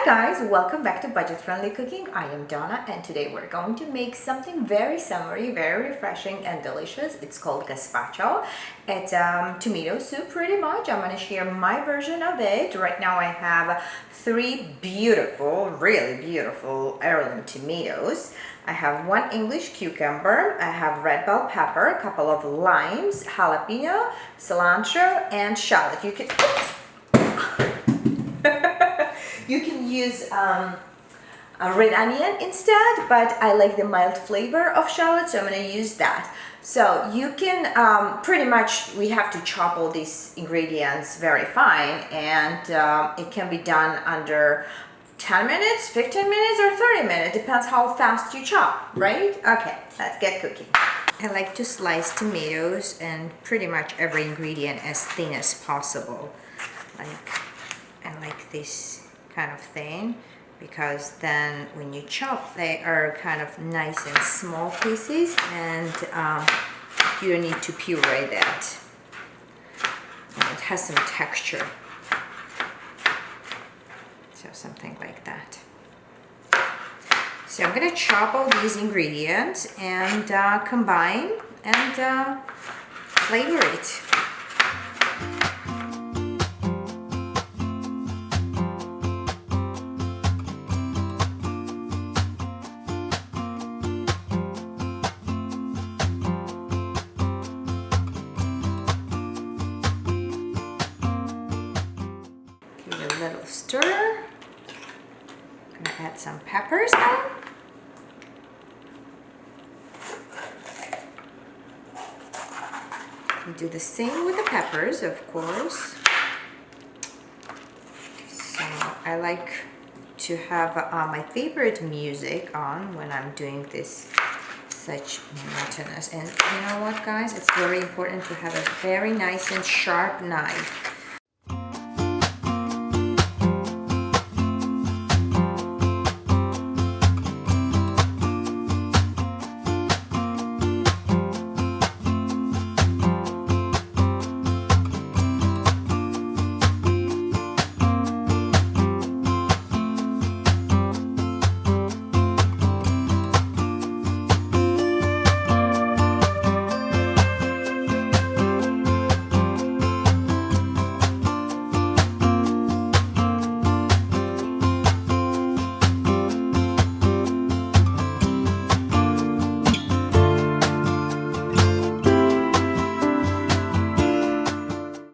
guys, welcome back to Budget Friendly Cooking. I am Donna and today we're going to make something very summery, very refreshing and delicious. It's called gazpacho. It's tomato soup pretty much. I'm going to share my version of it. Right now I have 3 beautiful, really beautiful heirloom tomatoes. I have 1 English cucumber, I have red bell pepper, a couple of limes, jalapeno, cilantro, and shallot. You can use a red onion instead, but I like the mild flavor of shallot, so I'm going to use that. So you can pretty much, we have to chop all these ingredients very fine, and it can be done under 10 minutes, 15 minutes, or 30 minutes. Depends how fast you chop, right? Okay, let's get cooking. I like to slice tomatoes and pretty much every ingredient as thin as possible. I like this kind of thing because then when you chop they are kind of nice and small pieces, and you don't need to puree that. And it has some texture, so something like that. So I'm going to chop all these ingredients and combine and flavor it. Give it a little stir. I'm going to add some peppers now. You do the same with the peppers, of course. So I like to have my favorite music on when I'm doing this such monotonous. And you know what, guys? It's very important to have a very nice and sharp knife.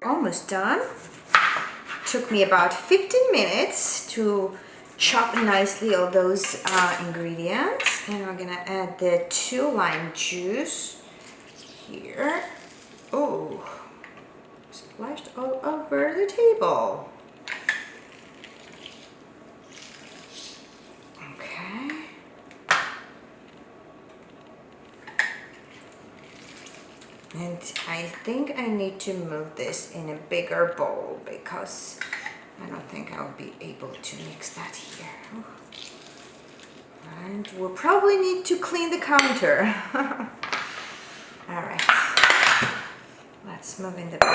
Almost done. Took me about 15 minutes to chop nicely all those ingredients, and we're gonna add the 2 lime juice here. Oh, splashed all over the table. Okay. And I think I need to move this in a bigger bowl because I don't think I'll be able to mix that here. And we'll probably need to clean the counter. All right, let's move in the bowl.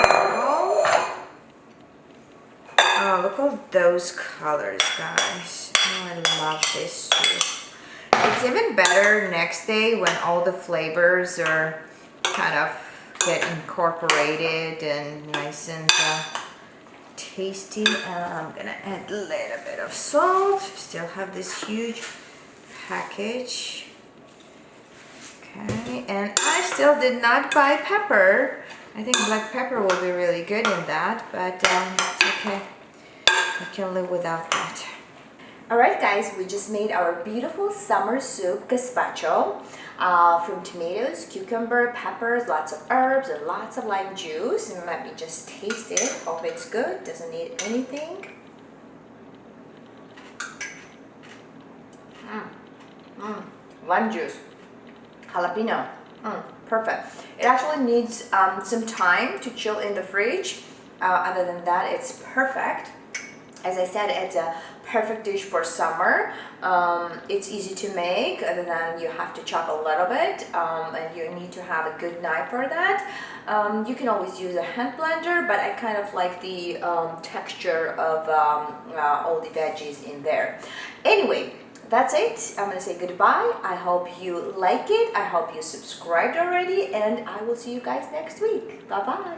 Oh, look at all those colors, guys. Oh, I love this soup. It's even better next day when all the flavors are kind of get incorporated and nice and tasty. I'm gonna add a little bit of salt. Still have this huge package. Okay, and I still did not buy pepper. I think black pepper will be really good in that, but it's okay. I can live without that. Alright guys, we just made our beautiful summer soup gazpacho from tomatoes, cucumber, peppers, lots of herbs, and lots of lime juice. And let me just taste it. Hope it's good. Doesn't need anything. Lime juice, jalapeno, perfect. It actually needs some time to chill in the fridge. Other than that, it's perfect. As I said, it's a perfect dish for summer. It's easy to make, other than you have to chop a little bit, and you need to have a good knife for that. You can always use a hand blender, but I kind of like the texture of all the veggies in there. Anyway, that's it. I'm gonna say goodbye. I hope you like it. I hope you subscribed already, and I will see you guys next week. Bye bye.